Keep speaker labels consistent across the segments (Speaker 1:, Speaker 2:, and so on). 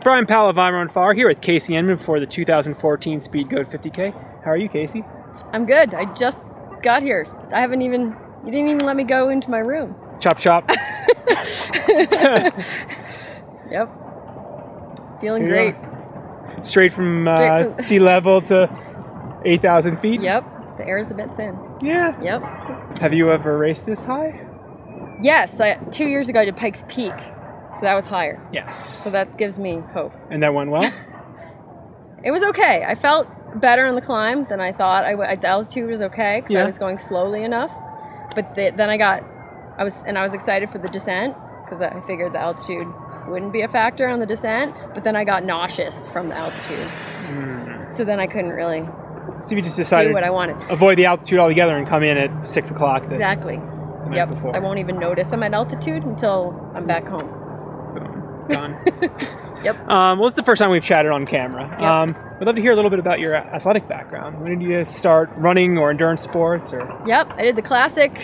Speaker 1: Brian Powell of I'm on Far here with Kasie Enman for the 2014 Speedgoat 50k. How are you, Kasie?
Speaker 2: I'm good. I just got here. You didn't even let me go into my room.
Speaker 1: Chop chop.
Speaker 2: Yep. Feeling great.
Speaker 1: Straight from sea level to 8,000 feet?
Speaker 2: Yep. The air is a bit thin.
Speaker 1: Yeah.
Speaker 2: Yep.
Speaker 1: Have you ever raced this high?
Speaker 2: Yes. 2 years ago I did Pikes Peak. So that was higher.
Speaker 1: Yes.
Speaker 2: So that gives me hope.
Speaker 1: And that went well?
Speaker 2: It was okay. I felt better on the climb than I thought. The altitude was okay because I was going slowly enough. But then I was excited for the descent because I figured the altitude wouldn't be a factor on the descent. But then I got nauseous from the altitude. So then I couldn't really
Speaker 1: you just decided
Speaker 2: do what I wanted.
Speaker 1: Avoid the altitude altogether and come in at 6 o'clock.
Speaker 2: Exactly. Yep. I won't even notice I'm at altitude until I'm back home.
Speaker 1: Gone.
Speaker 2: Yep.
Speaker 1: Well, it's the first time we've chatted on camera.
Speaker 2: Yep.
Speaker 1: We'd love to hear a little bit about your athletic background. When did you start running or endurance sports?
Speaker 2: Yep, I did the classic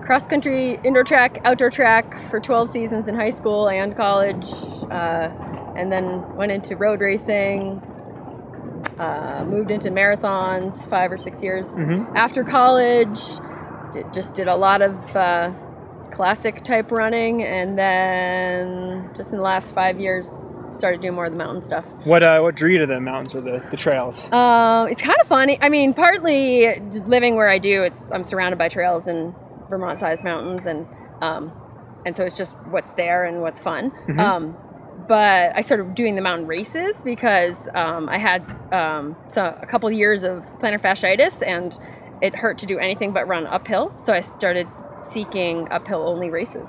Speaker 2: cross-country, indoor track, outdoor track for 12 seasons in high school and college, and then went into road racing, moved into marathons 5 or 6 years. After college, just did a lot of classic type running, and then just in the last 5 years started doing more of the mountain stuff.
Speaker 1: What drew you to the mountains or the trails?
Speaker 2: It's kind of funny. I mean, partly living where I do, I'm surrounded by trails and Vermont-sized mountains, and so it's just what's there and what's fun. But I started doing the mountain races because I had a couple of years of plantar fasciitis, and it hurt to do anything but run uphill. So I started seeking uphill only races,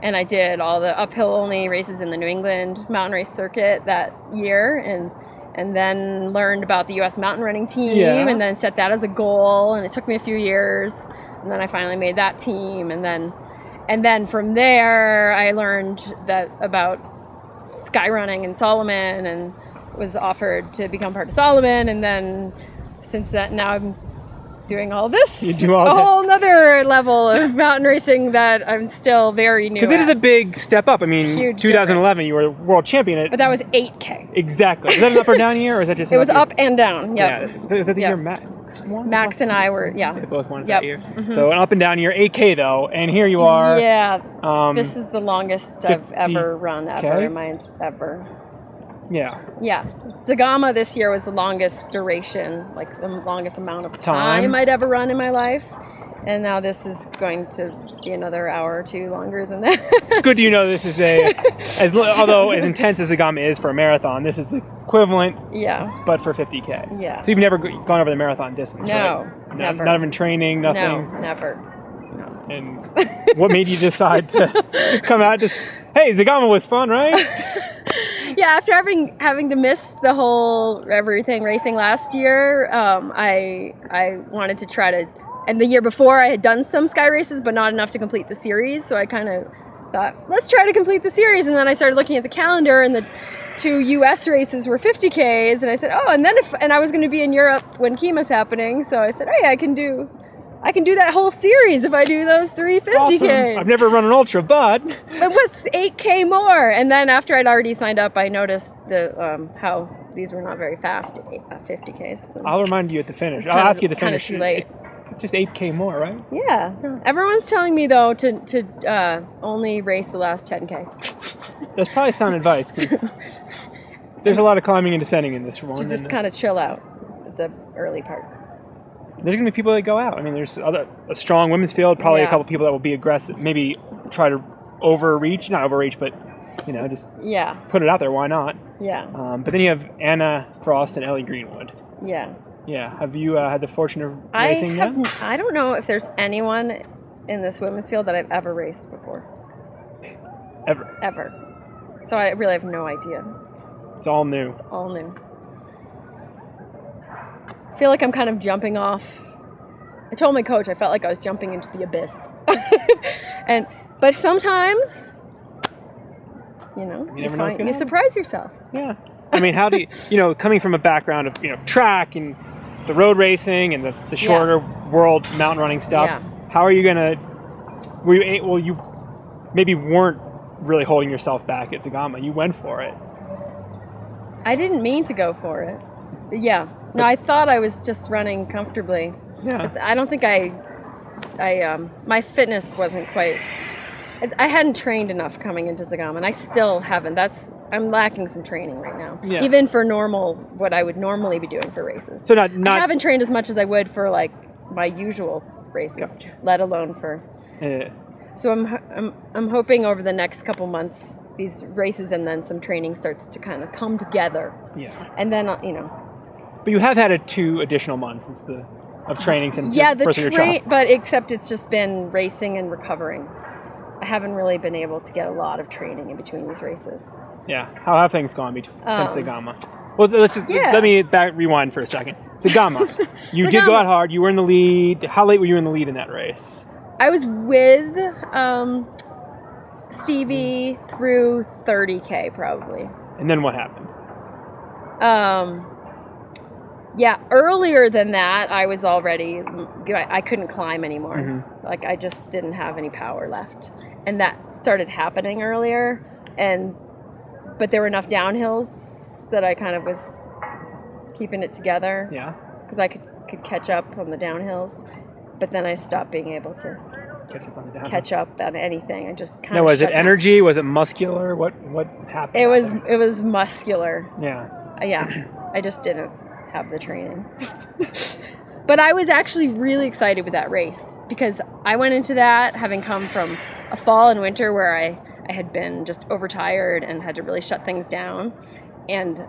Speaker 2: and I did all the uphill only races in the New England mountain race circuit that year, and then learned about the US mountain running team, and then set that as a goal, and it took me a few years, and then I finally made that team, and then from there I learned about sky running and Solomon, and was offered to become part of Solomon, and then since that, now I'm doing all this.
Speaker 1: You do all
Speaker 2: a whole nother level of mountain racing that I'm still very new at.
Speaker 1: Because it is a big step up. I mean,
Speaker 2: huge
Speaker 1: 2011 you were world champion.
Speaker 2: But that was 8K.
Speaker 1: Exactly. Is that an up or down year, or is that just?
Speaker 2: It was up and down. Yep.
Speaker 1: Yeah. Is that the year Max won?
Speaker 2: Max and I were
Speaker 1: They both won that year. So an up and down year, 8K though, and here you are.
Speaker 2: Yeah. This is the longest I've ever run ever. Yeah. Yeah. Zagama this year was the longest duration, like the longest amount of time I'd ever run in my life. And now this is going to be another hour or two longer than that.
Speaker 1: It's good you know this is although as intense as Zagama is for a marathon, this is the equivalent, but for 50K.
Speaker 2: Yeah.
Speaker 1: So you've never gone over the marathon distance,
Speaker 2: No,
Speaker 1: right?
Speaker 2: never.
Speaker 1: Not even training, nothing?
Speaker 2: No, never. No.
Speaker 1: And what made you decide to come out hey, Zagama was fun, right?
Speaker 2: Yeah, after having to miss the whole everything racing last year, I wanted to try to. And the year before, I had done some sky races, but not enough to complete the series. So I kind of thought, let's try to complete the series. And then I started looking at the calendar, and the 2 U.S. races were 50Ks. And I said, oh, and I was going to be in Europe when Kima's happening. So I said, hey, I can do that whole series if I do those 3 50Ks.
Speaker 1: Awesome. I've never run an ultra, but
Speaker 2: it was 8K more. And then after I'd already signed up, I noticed how these were not very fast 50Ks. So
Speaker 1: I'll remind you at the finish. I'll ask you to finish.
Speaker 2: Kind of too late.
Speaker 1: Just 8K more, right?
Speaker 2: Yeah. Everyone's telling me though to only race the last 10K.
Speaker 1: That's probably sound advice. There's a lot of climbing and descending in this one.
Speaker 2: To just kind of chill out at the early part.
Speaker 1: There's going to be people that go out. I mean, there's a strong women's field, probably a couple people that will be aggressive, maybe try to not overreach, but, just put it out there. Why not?
Speaker 2: Yeah.
Speaker 1: But then you have Anna Frost and Ellie Greenwood.
Speaker 2: Yeah.
Speaker 1: Yeah. Have you had the fortune of racing them?
Speaker 2: I don't know if there's anyone in this women's field that I've ever raced before. Ever. So I really have no idea.
Speaker 1: It's all new.
Speaker 2: It's all new. I feel like I'm kind of jumping off. I told my coach I felt like I was jumping into the abyss. But sometimes, you surprise yourself.
Speaker 1: Yeah. I mean, how do you, coming from a background of, track and the road racing and the shorter world mountain running stuff, how are you going to, you maybe weren't really holding yourself back at Zagama. You went for it.
Speaker 2: I didn't mean to go for it. But yeah. No, I thought I was just running comfortably.
Speaker 1: Yeah.
Speaker 2: But I don't think my fitness wasn't quite. I hadn't trained enough coming into Zagama, and I still haven't. I'm lacking some training right now, even for what I would normally be doing for races.
Speaker 1: So I
Speaker 2: haven't trained as much as I would for like my usual races, let alone for. So I'm hoping over the next couple months these races and then some training starts to kind of come together.
Speaker 1: Yeah.
Speaker 2: And then
Speaker 1: But you have had 2 additional months of training since your trial.
Speaker 2: But except it's just been racing and recovering. I haven't really been able to get a lot of training in between these races.
Speaker 1: Yeah. How have things gone since Zagama? Well, let me rewind for a second. Zagama, you did go out hard. You were in the lead. How late were you in the lead in that race?
Speaker 2: I was with Stevie through 30K probably.
Speaker 1: And then what happened?
Speaker 2: Yeah, earlier than that, I was already. I couldn't climb anymore. Mm-hmm. Like I just didn't have any power left. And that started happening earlier, but there were enough downhills that I kind of was keeping it together.
Speaker 1: Yeah.
Speaker 2: Because I could catch up on the downhills, but then I stopped being able to catch up on anything. I just kind of.
Speaker 1: Was it energy? Was it muscular? What happened?
Speaker 2: It was muscular.
Speaker 1: Yeah.
Speaker 2: Yeah. I just didn't have the training. But I was actually really excited with that race because I went into that having come from a fall and winter where I had been just overtired and had to really shut things down and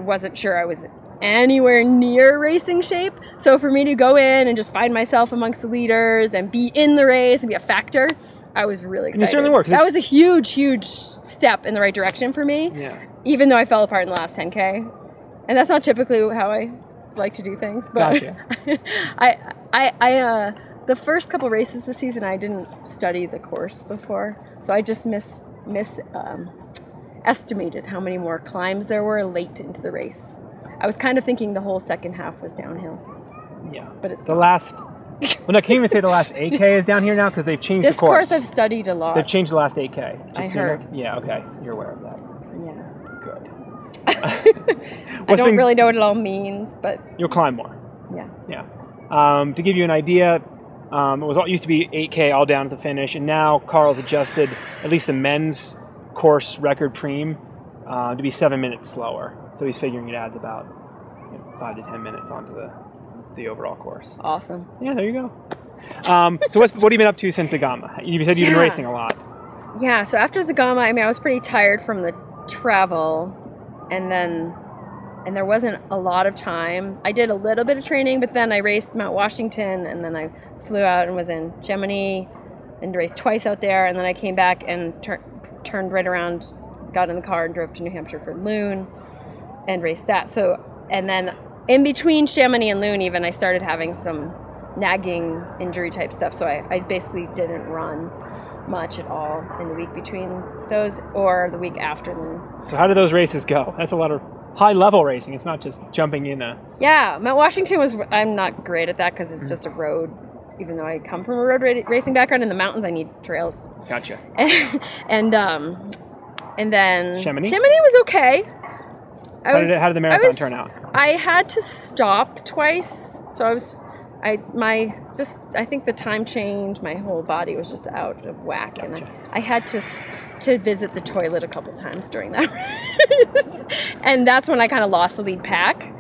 Speaker 2: wasn't sure I was anywhere near racing shape. So for me to go in and just find myself amongst the leaders and be in the race and be a factor, I was really excited.
Speaker 1: And you certainly were.
Speaker 2: That was a huge, huge step in the right direction for me.
Speaker 1: Yeah.
Speaker 2: Even though I fell apart in the last 10K. And that's not typically how I like to do things, but
Speaker 1: gotcha.
Speaker 2: I the first couple races this season I didn't study the course before, so I just estimated how many more climbs there were late into the race. I was kind of thinking the whole second half was downhill.
Speaker 1: Yeah,
Speaker 2: but it's
Speaker 1: Well, I can't even say the last 8K is down here now because they've changed the course.
Speaker 2: This course I've studied a lot.
Speaker 1: They've changed the last 8K.
Speaker 2: I heard.
Speaker 1: Yeah. Okay, you're aware of that.
Speaker 2: Yeah.
Speaker 1: Good.
Speaker 2: I don't really know what it all means, but
Speaker 1: you'll climb more.
Speaker 2: Yeah.
Speaker 1: Yeah. To give you an idea, it used to be 8K all down to the finish, and now Carl's adjusted at least the men's course record preem to be 7 minutes slower. So he's figuring it adds about 5 to 10 minutes onto the overall course.
Speaker 2: Awesome.
Speaker 1: Yeah, there you go. So what have you been up to since Zagama? You said you've been racing a lot.
Speaker 2: Yeah. So after Zagama, I was pretty tired from the travel, and there wasn't a lot of time. I did a little bit of training, but then I raced Mount Washington, and then I flew out and was in Gemini and raced twice out there, and then I came back and turned right around, got in the car and drove to New Hampshire for Loon and raced that. So, and then in between Chamonix and Loon even, I started having some nagging injury type stuff, so I basically didn't run much at all in the week between those or the week after Loon.
Speaker 1: So how do those races go? That's a lot of high-level racing. It's not just jumping in a...
Speaker 2: Yeah, Mount Washington I'm not great at that because it's just a road, even though I come from a road racing background. In the mountains, I need trails.
Speaker 1: Gotcha.
Speaker 2: And then...
Speaker 1: Chamonix?
Speaker 2: Chamonix was okay.
Speaker 1: How did the marathon turn out?
Speaker 2: I had to stop twice, so I think the time changed. My whole body was just out of whack, gotcha. And I had to visit the toilet a couple times during that race. And that's when I kind of lost the lead pack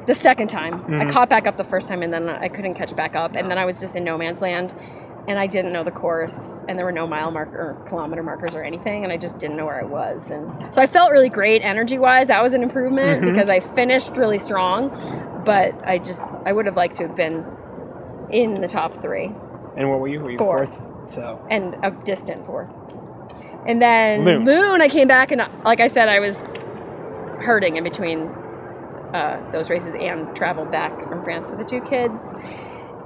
Speaker 2: the second time. Mm-hmm. I caught back up the first time, and then I couldn't catch back up, and then I was just in no man's land, and I didn't know the course, and there were no mile marker or kilometer markers or anything, and I just didn't know where I was. And so I felt really great energy-wise. That was an improvement because I finished really strong, but I would have liked to have been in the top 3.
Speaker 1: And what were you? Were you fourth? So.
Speaker 2: And a distant 4th. And then Loon, I came back, and like I said, I was hurting in between those races and traveled back from France with the 2 kids,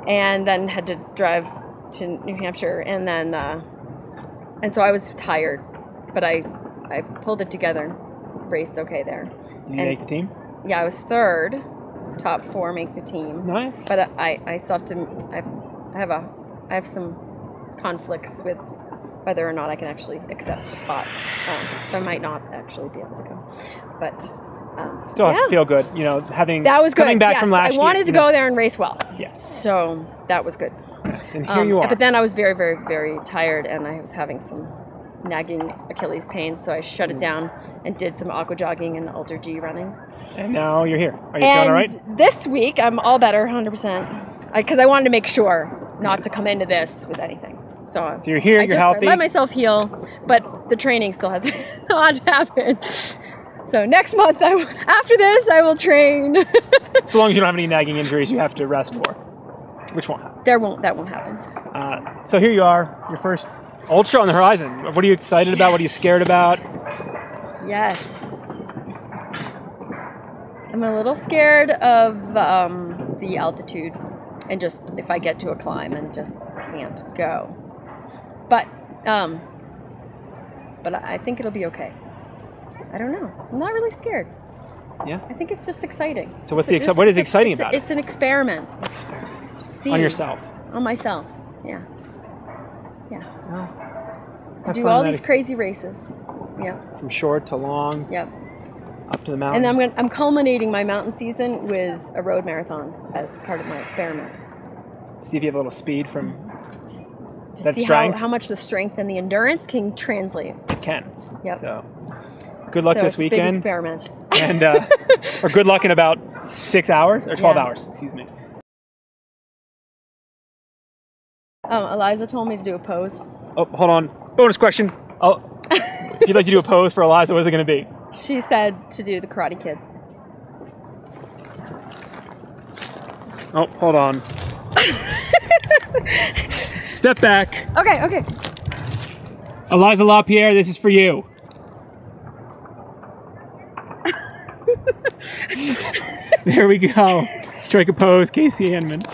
Speaker 2: and then had to drive to New Hampshire, and then and so I was tired, but I pulled it together, raced okay there.
Speaker 1: Did you make the team?
Speaker 2: Yeah, I was 3rd, top 4 make the team.
Speaker 1: Nice.
Speaker 2: But I still have to. I have some conflicts with whether or not I can actually accept the spot, so I might not actually be able to go. But
Speaker 1: Still has to feel good, you know, having
Speaker 2: that was good.
Speaker 1: coming back
Speaker 2: yes,
Speaker 1: from last year.
Speaker 2: I wanted to go there and race well.
Speaker 1: Yes.
Speaker 2: So that was good.
Speaker 1: Yes, and here you are.
Speaker 2: But then I was very, very, very tired, and I was having some nagging Achilles pain, so I shut it down and did some aqua jogging and Ultra G running.
Speaker 1: And now you're here. Are you feeling all right?
Speaker 2: This week I'm all better, 100%, because I wanted to make sure not to come into this with anything. So
Speaker 1: you're here. You're healthy.
Speaker 2: I let myself heal, but the training still has not happened. So next month, after this, I will train.
Speaker 1: So long as you don't have any nagging injuries you have to rest for, which won't happen.
Speaker 2: That won't happen.
Speaker 1: So here you are, your first ultra on the horizon. What are you excited about? What are you scared about?
Speaker 2: Yes. I'm a little scared of the altitude, and just if I get to a climb and just can't go. But I think it'll be okay. I don't know. I'm not really scared.
Speaker 1: Yeah.
Speaker 2: I think it's just exciting.
Speaker 1: So what is exciting about it?
Speaker 2: It's an experiment.
Speaker 1: Experiment. On yourself.
Speaker 2: On myself. Yeah. Yeah.
Speaker 1: Well,
Speaker 2: do all these crazy races. Yeah.
Speaker 1: From short to long.
Speaker 2: Yep.
Speaker 1: Up to the mountain.
Speaker 2: And I'm culminating my mountain season with a road marathon as part of my experiment.
Speaker 1: See if you have a little speed from
Speaker 2: to
Speaker 1: that
Speaker 2: see
Speaker 1: strength.
Speaker 2: How much the strength and the endurance can translate.
Speaker 1: It can.
Speaker 2: Yep.
Speaker 1: So good luck this weekend.
Speaker 2: It's a big experiment.
Speaker 1: And or good luck in about 6 hours or 12 hours. Excuse me.
Speaker 2: Eliza told me to do a pose.
Speaker 1: Oh, hold on. Bonus question. If you'd like to do a pose for Eliza, what is it going to be?
Speaker 2: She said to do the Karate Kid.
Speaker 1: Oh, hold on. Step back.
Speaker 2: Okay.
Speaker 1: Eliza LaPierre, this is for you. There we go. Strike a pose, Kasie Enman.